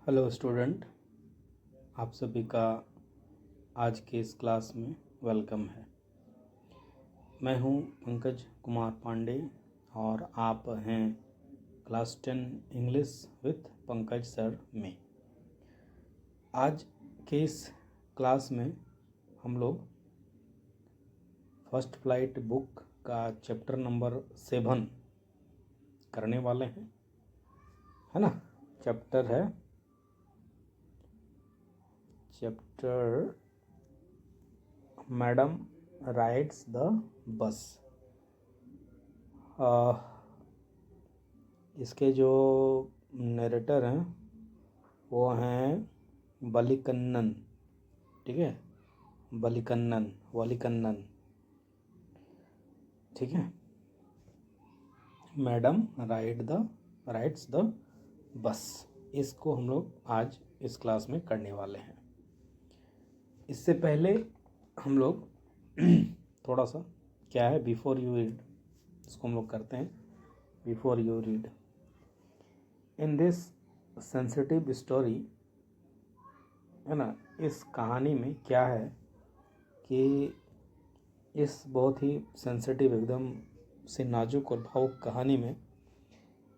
Hello student, आप सभी का आज के इस क्लास में वेलकम है। मैं हूं पंकज कुमार पांडे और आप हैं class 10 English with Pankaj sir में। आज के इस क्लास में हम लोग फर्स्ट फ्लाइट बुक का चैप्टर नंबर 7 करने वाले हैं, है ना। Chapter madam rides the bus. इसके जो नरेटर हैं वो हैं बलिकन्नन, ठीक है, वलिकन्नन, ठीक है। मैडम राइड्स द बस, इसको हम लोग आज इस क्लास में करने वाले हैं। इससे पहले हम लोग थोड़ा सा क्या है बिफोर यू रीड, इसको हम लोग करते हैं। Before you read, in this sensitive story, है ना, इस कहानी में क्या है कि इस बहुत ही सेंसिटिव, एकदम से नाजुक और भावुक कहानी में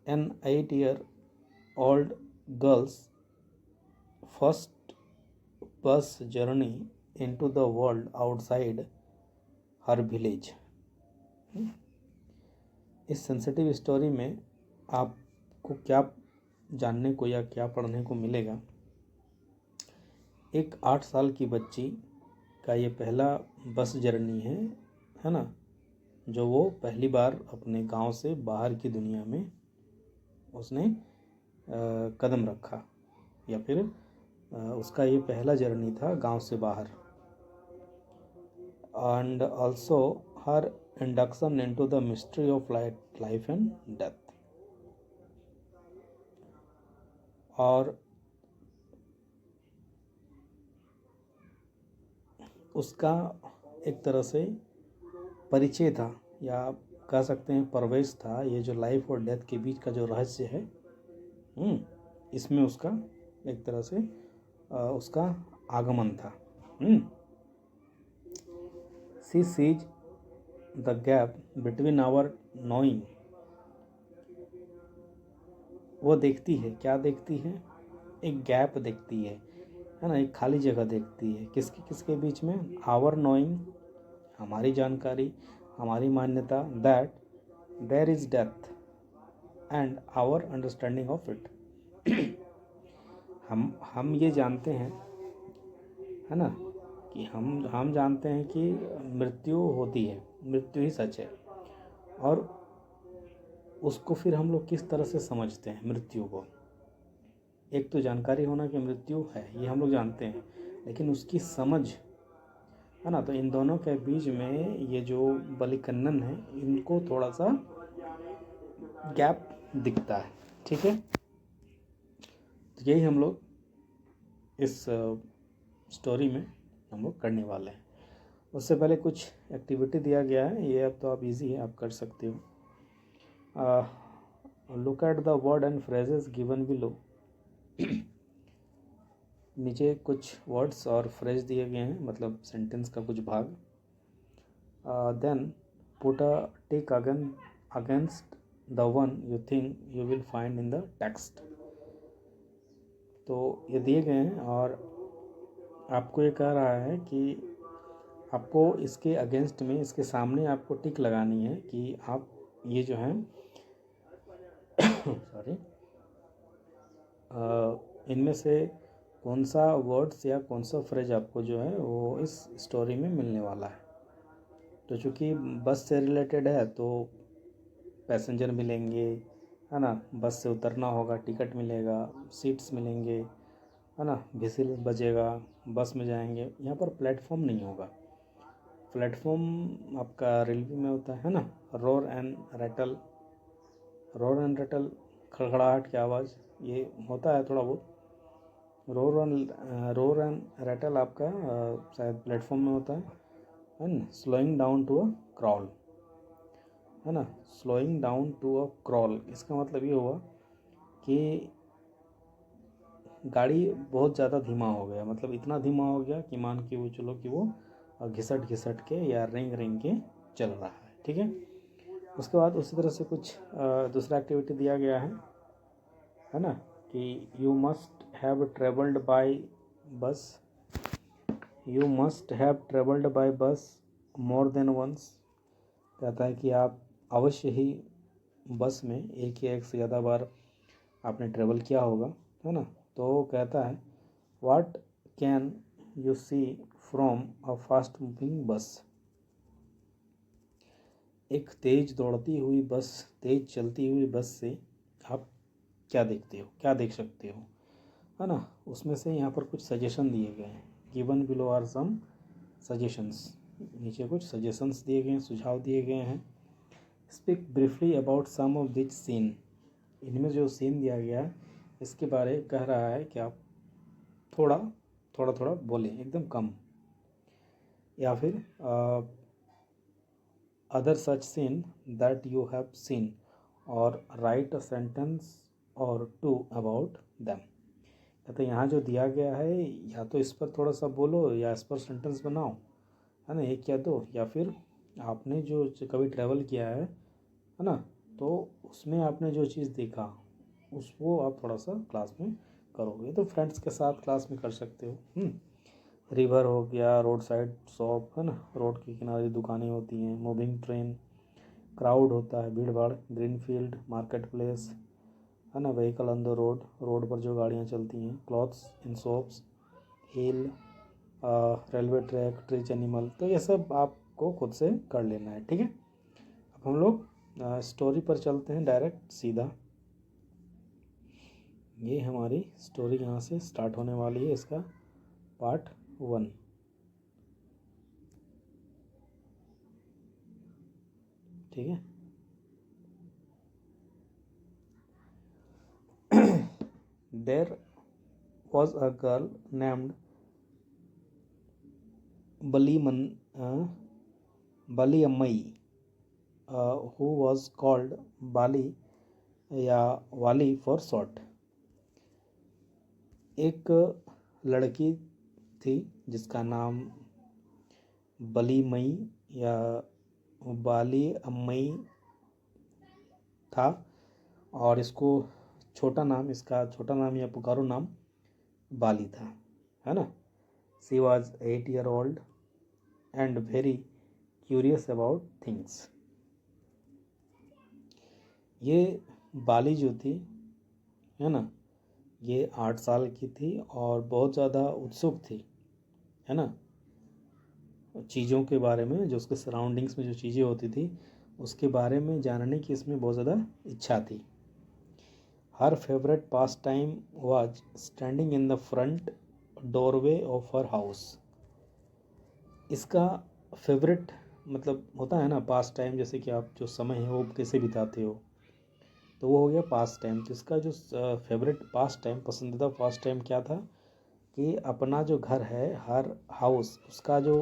N 8-year-old girls first bus journey into the world outside her village. इस सेंसिटिव स्टोरी में आपको क्या जानने को या क्या पढ़ने को मिलेगा। एक 8 साल की बच्ची का ये पहला बस जर्नी है ना, जो वो पहली बार अपने गांव से बाहर की दुनिया में उसने कदम रखा, या फिर उसका ये पहला जर्नी था गांव से बाहर। And also her induction into the mystery of life and death. और उसका एक तरह से परिचय था, या आप कह सकते हैं प्रवेश था, ये जो लाइफ और डेथ के बीच का जो रहस्य है, इसमें उसका एक तरह से उसका आगमन था। She sees the gap between our knowing, वो देखती है, क्या देखती है, एक गैप देखती है ना, एक खाली जगह देखती है। किसके किसके बीच में? आवर नोइंग, हमारी जानकारी, हमारी मान्यता, that there is death and our understanding of it. हम ये जानते हैं, है ना, कि हम जानते हैं कि मृत्यु होती है, मृत्यु ही सच है। और उसको फिर हम लोग किस तरह से समझते हैं मृत्यु को? एक तो जानकारी होना कि मृत्यु है, ये हम लोग जानते हैं, लेकिन उसकी समझ, है ना, तो इन दोनों के बीच में ये जो बलिकन्नन है, इनको थोड़ा सा गैप दिखता है, ठीक है। तो यही हम लोग इस स्टोरी में हम लोग करने वाले हैं। उससे पहले कुछ एक्टिविटी दिया गया है, ये अब तो आप इजी है, आप कर सकते हो। Look at the word and phrases given below. नीचे कुछ वर्ड्स और फ्रेज दिए गए हैं, मतलब सेंटेंस का कुछ भाग। Then put a tick against the one you think you will find in the text. तो ये दिए गए हैं और आपको ये कह रहा है कि आपको इसके अगेंस्ट में, इसके सामने आपको टिक लगानी है कि आप ये जो है सॉरी, इनमें से कौन सा वर्ड्स या कौन सा फ्रेज आपको जो है वो इस स्टोरी में मिलने वाला है। तो चूँकि बस से रिलेटेड है तो पैसेंजर मिलेंगे, है ना, बस से उतरना होगा, टिकट मिलेगा, सीट्स मिलेंगे, है ना, विसिल बजेगा, बस में जाएंगे। यहाँ पर प्लेटफॉर्म नहीं होगा। प्लेटफॉर्म आपका रेलवे में होता है ना, रोर एंड रैटल, खड़खड़ाहट की आवाज़, ये होता है थोड़ा बहुत। रोर एंड रैटल आपका शायद प्लेटफॉर्म में होता है ना। Slowing down to a crawl, है ना, slowing down to a crawl, इसका मतलब ये हुआ कि गाड़ी बहुत ज़्यादा धीमा हो गया, मतलब इतना धीमा हो गया कि मान के वो चलो कि वो घिसट घिसट के या रेंग रेंग के चल रहा है। ठीक है, उसके बाद उसी तरह से कुछ दूसरा एक्टिविटी दिया गया है ना, कि you must have travelled by bus, you must have travelled by bus more then once. कहता है कि आप अवश्य ही बस में एक या एक से ज़्यादा बार आपने ट्रेवल किया होगा, है ना। तो वो कहता है what can you see from a fast moving bus. एक तेज दौड़ती हुई बस, तेज चलती हुई बस से आप क्या देखते हो, क्या देख सकते हो, है ना। उसमें से यहाँ पर कुछ सजेशन दिए गए हैं, given below are some suggestions, नीचे कुछ सजेशंस दिए गए हैं, सुझाव दिए गए हैं। Speak briefly about some of these scene. इनमें जो सीन दिया गया है इसके बारे कह रहा है कि आप थोड़ा थोड़ा बोलें, एकदम कम। या फिर other such seen that you have seen और राइट अ सेंटेंस और टू अबाउट दैम। कहते यहाँ जो दिया गया है या तो इस पर थोड़ा सा बोलो या इस पर सेंटेंस बनाओ, है ना, एक या दो। या फिर आपने जो कभी ट्रैवल किया है ना, तो उसमें आपने जो चीज़ देखा उसको आप थोड़ा सा क्लास में करोगे। तो फ्रेंड्स के साथ क्लास में कर सकते हो। रिवर हो गया, रोड साइड शॉप, है ना, रोड के किनारे दुकानें होती हैं, मूविंग ट्रेन, क्राउड होता है, भीड़ भाड़, ग्रीन फील्ड, मार्केट प्लेस, है ना, vehicle on the road, road पर जो गाड़ियाँ चलती हैं, क्लॉथ्स इन शॉप्स, हिल, रेलवे ट्रैक, ट्रीच एनिमल। तो ये सब आपको खुद से कर लेना है। ठीक है, अब हम लोग स्टोरी पर चलते हैं डायरेक्ट सीधा। ये हमारी स्टोरी यहाँ से स्टार्ट होने वाली है, इसका पार्ट 1। ठीक है, there was a girl named Valliammai who was called Bali या वाली फॉर शॉर्ट। एक लड़की थी जिसका नाम बलीमई या बाली अम्मई था, और इसको इसका छोटा नाम या पुकारू नाम बाली था, है ना। She was 8 year old and very curious about things. ये बाली जो थी, है ना, ये 8 साल की थी और बहुत ज़्यादा उत्सुक थी, है ना, चीज़ों के बारे में, जो उसके सराउंडिंग्स में जो चीज़ें होती थी उसके बारे में जानने की इसमें बहुत ज़्यादा इच्छा थी। हर favourite pass time was standing in the front doorway of her house. इसका फेवरेट मतलब होता है ना पास टाइम, जैसे कि आप जो समय है वो कैसे बिताते हो, तो वो हो गया पास टाइम। तो इसका जो फेवरेट पास टाइम, पसंदीदा पास टाइम क्या था कि अपना जो घर है, हर हाउस, उसका जो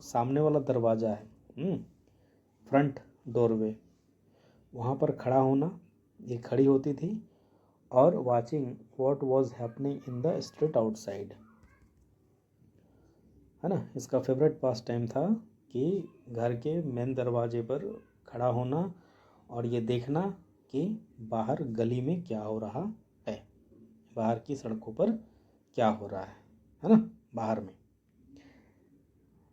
सामने वाला दरवाज़ा है, फ्रंट डोरवे, वहाँ पर खड़ा होना, ये खड़ी होती थी, और watching what was happening in the street outside, है ना। इसका फेवरेट पास टाइम था कि घर के मेन दरवाजे पर खड़ा होना और ये देखना कि बाहर गली में क्या हो रहा है, बाहर की सड़कों पर क्या हो रहा है ना, बाहर में।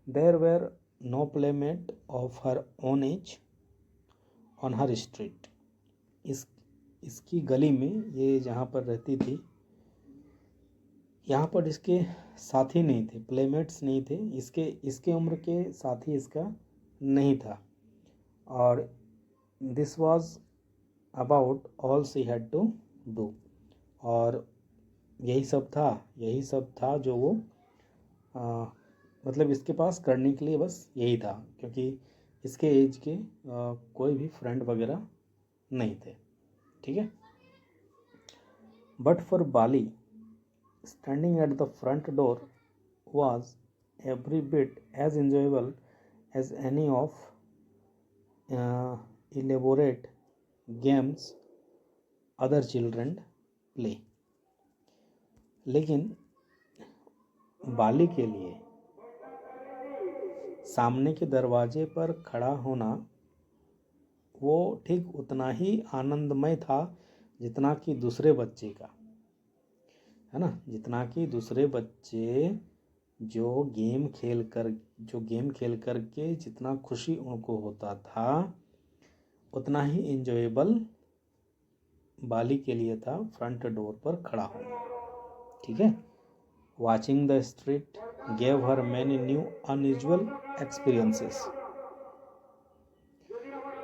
There were no playmate of her own age on her street. इसकी गली में, ये जहाँ पर रहती थी, यहाँ पर इसके साथी नहीं थे, प्लेमेट्स नहीं थे, इसके उम्र के साथी इसका नहीं था। और this was about all she had to do. और यही सब था जो वो मतलब इसके पास करने के लिए बस यही था, क्योंकि इसके एज के कोई भी फ्रेंड वगैरह नहीं थे। ठीक है, but for Bali standing at the front door was every bit as enjoyable as any of elaborate games other children play. लेकिन बाली के लिए सामने के दरवाजे पर खड़ा होना वो ठीक उतना ही आनंदमय था जितना कि दूसरे बच्चे का, है ना, जितना कि दूसरे बच्चे जो गेम खेल कर के जितना खुशी उनको होता था, उतना ही इंजॉयबल बाली के लिए था फ्रंट डोर पर खड़ा होना। ठीक है। Watching the street gave her many new unusual experiences.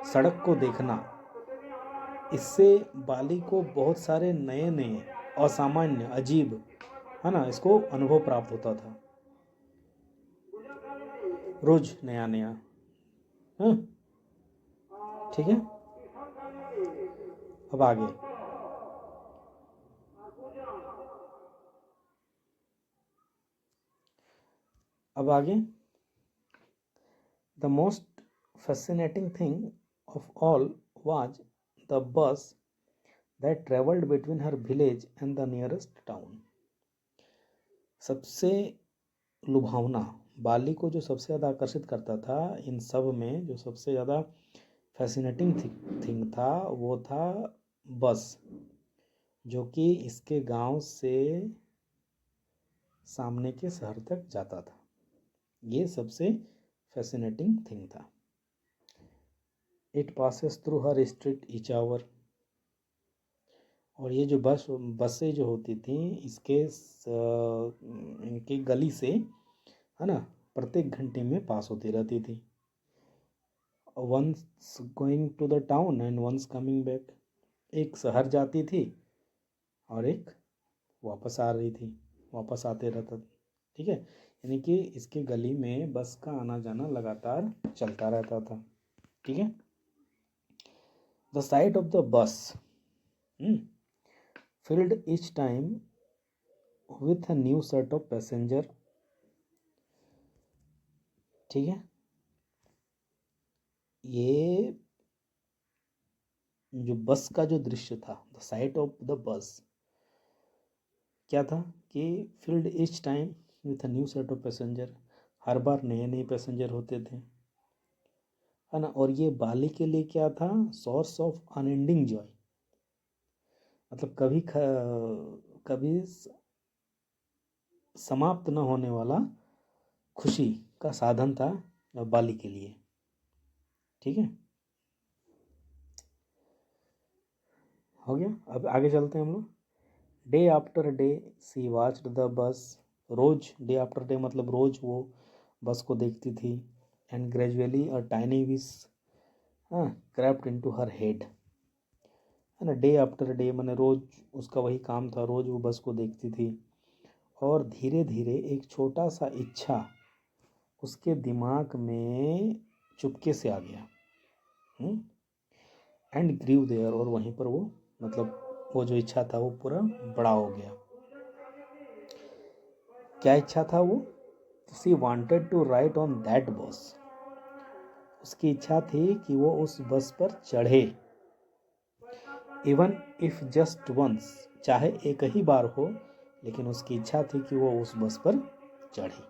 सड़क को देखना, इससे बाली को बहुत सारे नए नए असामान्य अजीब, है ना, इसको अनुभव प्राप्त होता था रोज नया नया। हाँ, ठीक है। अब आगे the most fascinating thing of all was the bus that travelled between her village and the nearest town. सबसे लुभावना, बाली को जो सबसे ज़्यादा आकर्षित करता था इन सब में, जो सबसे ज़्यादा फैसिनेटिंग थिंग था, वो था बस, जो कि इसके गांव से सामने के शहर तक जाता था। ये सबसे फैसिनेटिंग थिंग था। It passes through her street each hour. और ये जो बसें जो होती थी इनके गली से, है ना, प्रत्येक घंटे में पास होती रहती थी। Once going to the town and once coming back. एक शहर जाती थी और एक वापस आ रही थी, वापस आते रहता। ठीक है। यानी कि इसके गली में बस का आना जाना लगातार चलता रहता था। ठीक है। The site of the bus filled each time with a new set of passenger। ठीक है। ये जो बस का जो दृश्य था, the site of the bus, क्या था कि filled each time with a new set of passenger. हर बार नए नए पैसेंजर होते थे, है ना। और ये बाली के लिए क्या था, सोर्स ऑफ अनएंडिंग जॉय। मतलब कभी समाप्त न होने वाला खुशी का साधन था बाली के लिए। ठीक है, हो गया। अब आगे चलते हैं हम लोग। Day after day she watched the bus. रोज, डे आफ्टर डे मतलब रोज वो बस को देखती थी। And gradually a tiny wish crept into her head, है ना। डे आफ्टर डे मैंने रोज उसका वही काम था, रोज वो बस को देखती थी और धीरे धीरे एक छोटा सा इच्छा उसके दिमाग में चुपके से आ गया। एंड ग्रीव देयर, और वहीं पर वो, मतलब वो जो इच्छा था वो पूरा बड़ा हो गया। क्या इच्छा था वो? She wanted to ride on that bus. उसकी इच्छा थी कि वो उस बस पर चढ़े, इवन इफ जस्ट वंस, चाहे एक ही बार हो, लेकिन उसकी इच्छा थी कि वो उस बस पर चढ़े।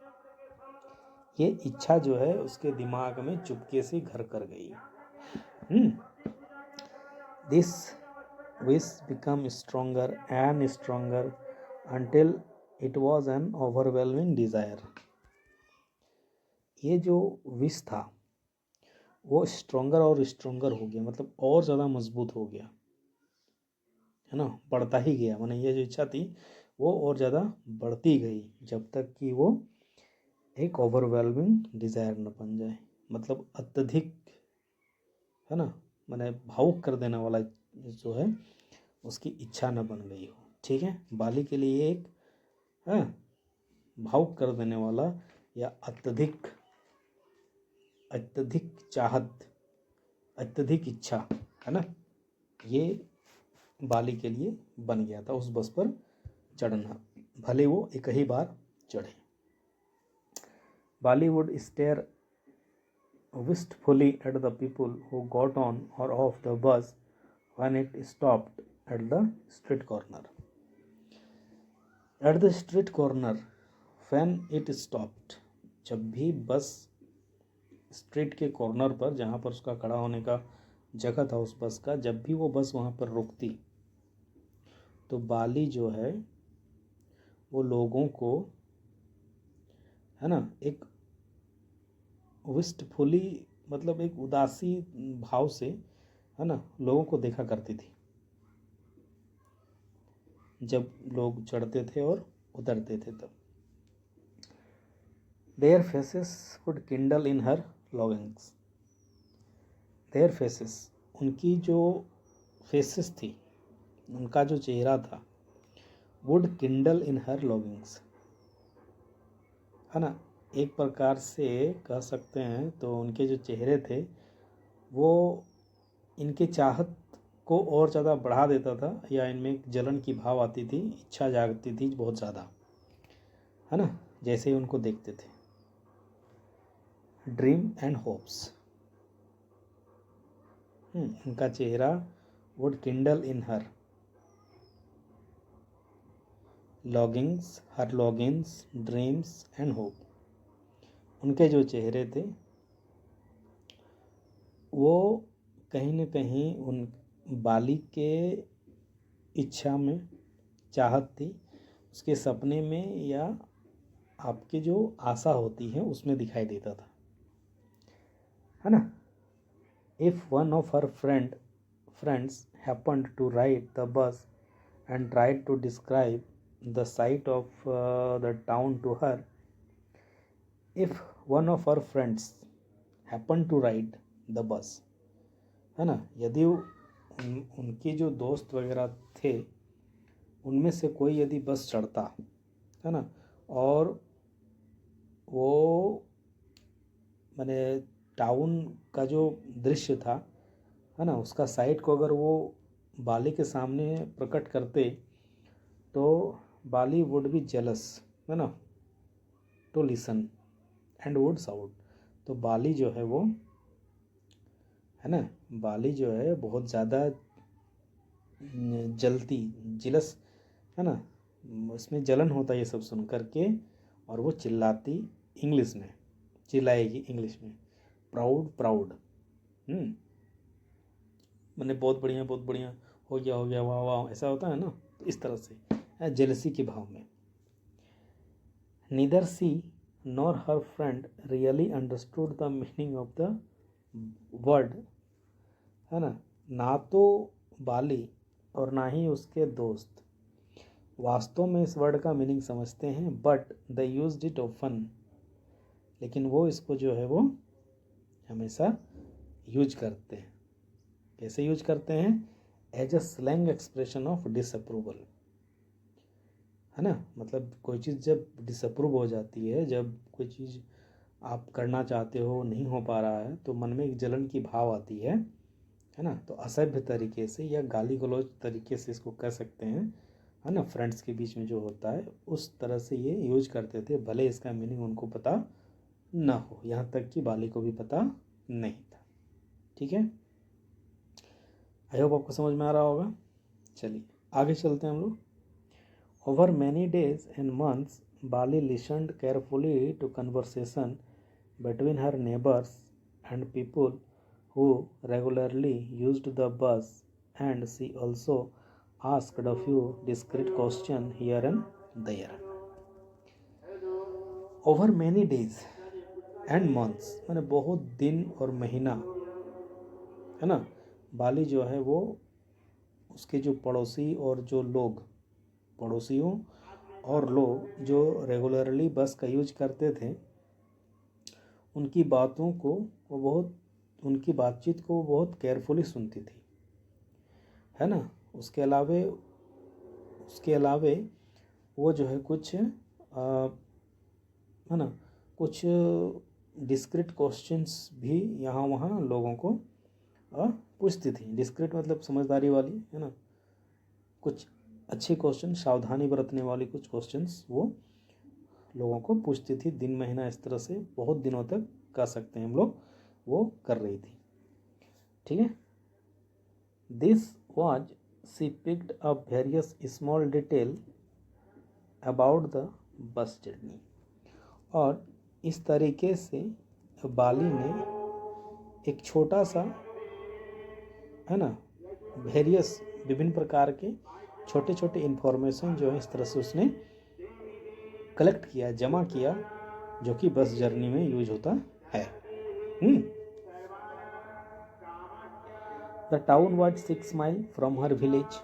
ये इच्छा जो है उसके दिमाग में चुपके से घर कर गई। This wish become stronger and stronger until it was an overwhelming desire। ये जो विश था वो स्ट्रोंगर और स्ट्रोंगर हो गया, मतलब और ज़्यादा मजबूत हो गया, है ना, बढ़ता ही गया। माने ये जो इच्छा थी वो और ज़्यादा बढ़ती गई जब तक कि वो एक ओवरवेलमिंग डिज़ायर न बन जाए। मतलब अत्यधिक, है ना, माने भावुक कर देने वाला जो है उसकी इच्छा न बन गई हो। ठीक है। बाली के लिए एक भावुक कर देने वाला या अत्यधिक चाहत, अत्यधिक इच्छा, है ना, ये बाली के लिए बन गया था उस बस पर चढ़ना, भले वो एक ही बार चढ़े। Bali would stare wistfully at the people who got on or off the bus when it stopped at the street corner। At the street corner when it stopped, जब भी बस स्ट्रीट के कॉर्नर पर, जहाँ पर उसका खड़ा होने का जगह था उस बस का, जब भी वो बस वहाँ पर रुकती तो बाली जो है वो लोगों को, है ना, एक विस्टफुली, मतलब एक उदासी भाव से, है ना, लोगों को देखा करती थी जब लोग चढ़ते थे और उतरते थे तब। Their faces would kindle in her longings, their faces, उनकी जो फेसेस थी, उनका जो चेहरा था, वुड किंडल इन हर लॉगिंग्स, है ना, एक प्रकार से कह सकते हैं तो उनके जो चेहरे थे वो इनके चाहत को और ज़्यादा बढ़ा देता था, या इनमें एक जलन की भाव आती थी, इच्छा जागती थी बहुत ज़्यादा, है ना, जैसे ही उनको देखते थे। ड्रीम एंड होप्स, उनका चेहरा would kindle in her longings, her longings, dreams and hope, उनके जो चेहरे थे वो कहीं न कहीं उन बाली के इच्छा में, चाहत थी, उसके सपने में, या आपकी जो आशा होती है उसमें दिखाई देता था, है ना। If one of her friends happened to ride the bus and tried to describe the sight of the town to her, if one of her friends happened to ride the bus, है ना, यदि उनके जो दोस्त वगैरह थे उनमें से कोई यदि बस चढ़ता, है ना, और वो मैंने टाउन का जो दृश्य था, है ना, उसका साइट को अगर वो बाली के सामने प्रकट करते तो बाली वुड बी जेलस, है ना, to listen and would shout, तो बाली जो है वो, है ना, बाली जो है बहुत ज़्यादा जलती, जिलस, है ना, उसमें जलन होता है ये सब सुन करके, और वो चिल्लाती, इंग्लिश में चिल्लाएगी, इंग्लिश में, प्राउड प्राउड, मैंने बहुत बढ़िया हो गया वाह वाह, ऐसा होता है ना, तो इस तरह से जेलसी के भाव में। Neither she nor her friend really understood the meaning of the word, है ना, ना तो बाली और ना ही उसके दोस्त वास्तव में इस वर्ड का मीनिंग समझते हैं, but the used it often, लेकिन वो इसको जो है वो हमेशा यूज करते हैं। कैसे यूज करते हैं? As a slang expression of disapproval, है ना, मतलब कोई चीज़ जब डिसअप्रूव हो जाती है, जब कोई चीज़ आप करना चाहते हो नहीं हो पा रहा है, तो मन में एक जलन की भाव आती है ना, तो असभ्य तरीके से या गाली गलौज तरीके से इसको कह सकते हैं, है ना, फ्रेंड्स के बीच में जो होता है उस तरह से ये यूज करते थे, भले इसका मीनिंग उनको पता ना हो, यहाँ तक कि बाली को भी पता नहीं था। ठीक है, आई होप आपको समझ में आ रहा होगा। चलिए आगे चलते हैं हम लोग। Over many days and months Bali listened carefully to conversation between her neighbours and people who regularly used the bus, and she also asked a few discreet questions here and there. Over many days and months, मैंने बहुत दिन और महीना, है ना, बाली जो है वो उसके जो पड़ोसी और जो लोग, पड़ोसियों और लोग जो रेगुलरली बस का यूज करते थे, उनकी बातों को वो बहुत, उनकी बातचीत को बहुत केयरफुली सुनती थी, है ना। उसके अलावे वो जो है कुछ है ना, कुछ डिस्क्रीट क्वेश्चंस भी यहाँ वहाँ लोगों को पूछती थी। डिस्क्रीट मतलब समझदारी वाली, है ना, कुछ अच्छे क्वेश्चन, सावधानी बरतने वाली कुछ क्वेश्चंस वो लोगों को पूछती थी। दिन महीना इस तरह से बहुत दिनों तक कह सकते हैं हम लोग वो कर रही थी। ठीक है, this was she picked up various small detail about the bus journey. और इस तरीके से बाली ने एक छोटा सा, है ना, वेरियस विभिन्न प्रकार के छोटे छोटे इन्फॉर्मेशन जो है इस तरह से उसने कलेक्ट किया, जमा किया, जो कि बस जर्नी में यूज होता है। The town was 6 mile from her village.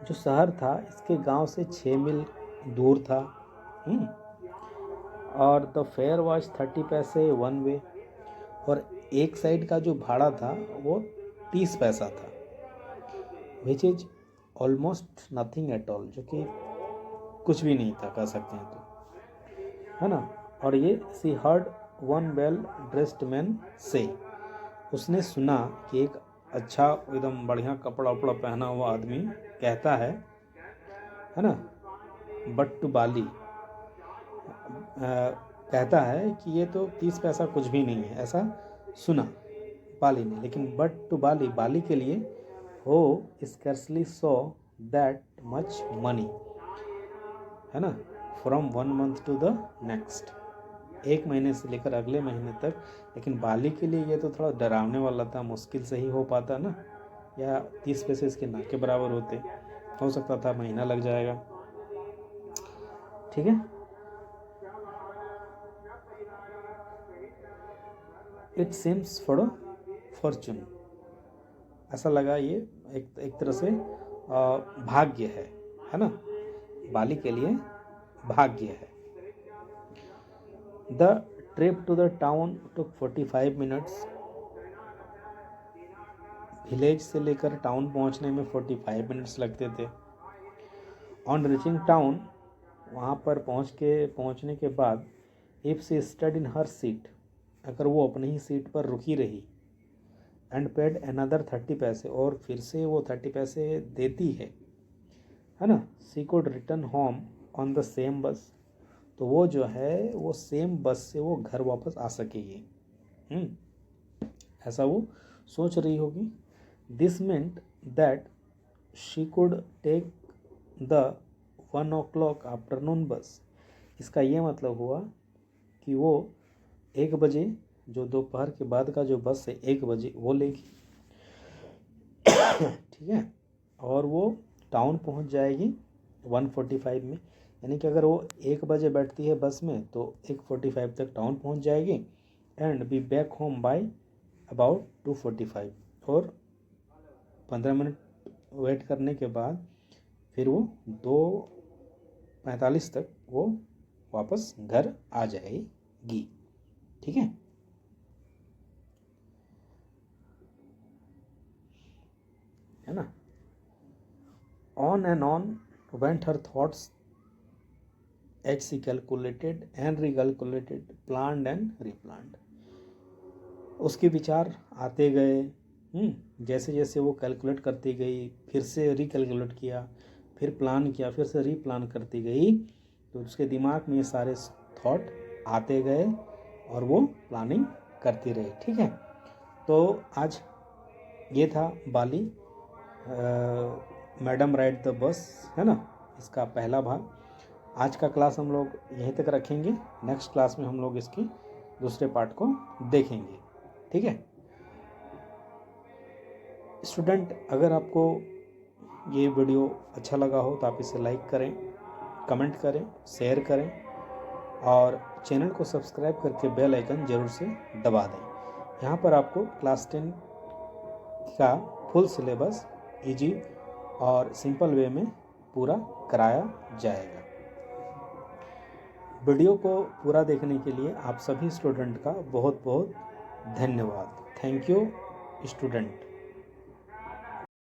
जो शहर था इसके गांव से 6 मील दूर था। और द फेयर वॉज 30 पैसे वन वे। और एक साइड का जो भाड़ा था वो 30 पैसा था। Which is almost nothing at all, जो कि कुछ भी नहीं था, कह सकते हैं तो, है ना। और ये she heard one well dressed man से, उसने सुना कि एक अच्छा एकदम बढ़िया कपड़ा उपड़ा पहना हुआ आदमी कहता है ना, बट टू बाली, कहता है कि ये तो 30 पैसा कुछ भी नहीं है, ऐसा सुना बाली ने। लेकिन बट टू बाली, बाली के लिए, who scarcely saw that much money, है ना, from 1 month to the next, एक महीने से लेकर अगले महीने तक। लेकिन बाली के लिए ये तो थोड़ा डरावने वाला था, मुश्किल से ही हो पाता ना, या 30 पैसे इसके ना के बराबर होते, हो सकता था महीना लग जाएगा। ठीक है। इट सीम्स फॉर फॉर्चून, ऐसा लगा ये एक तरह से भाग्य है ना, बाली के लिए भाग्य है। The trip to the town took 45 minutes. Village से लेकर टाउन पहुंचने में 45 मिनट्स लगते थे। ऑन रीचिंग टाउन, वहाँ पर पहुँचने के बाद, if she stood in her seat, अगर वो अपनी ही सीट पर रुकी रही, एंड पेड अनदर 30 पैसे, और फिर से वो 30 पैसे देती है ना, she could return home on the same bus, तो वो जो है वो सेम बस से वो घर वापस आ सकेगी। ऐसा वो सोच रही होगी। This meant that she could take the 1 o'clock afternoon bus. इसका ये मतलब हुआ कि वो 1 बजे, जो दोपहर के बाद का जो बस है 1 बजे, वो लेगी। ठीक है। और वो टाउन पहुंच जाएगी 1:45 में, यानी कि अगर वो 1 बजे बैठती है बस में तो 1:45 तक टाउन पहुंच जाएगी, and be back home by about 2:45। और 15 मिनट वेट करने के बाद फिर वो 2:45 तक वो वापस घर आ जाएगी। ठीक है ना। On and on went her thoughts as she calculated and recalculated, planned and replanned. उसके विचार आते गए, जैसे जैसे वो कैलकुलेट करती गई, फिर से रिकैलकुलेट किया, फिर प्लान किया, फिर से रीप्लान करती गई, तो उसके दिमाग में ये सारे थॉट आते गए और वो प्लानिंग करती रही। ठीक है। तो आज ये था बाली मैडम राइड द बस, है ना, इसका पहला भाग। आज का क्लास हम लोग यहीं तक रखेंगे। नेक्स्ट क्लास में हम लोग इसकी दूसरे पार्ट को देखेंगे। ठीक है स्टूडेंट, अगर आपको ये वीडियो अच्छा लगा हो तो आप इसे लाइक करें, कमेंट करें, शेयर करें, और चैनल को सब्सक्राइब करके बेल आइकन ज़रूर से दबा दें। यहाँ पर आपको क्लास 10 का फुल सिलेबस इजी और सिंपल वे में पूरा कराया जाएगा। वीडियो को पूरा देखने के लिए आप सभी स्टूडेंट का बहुत बहुत धन्यवाद। Thank you student.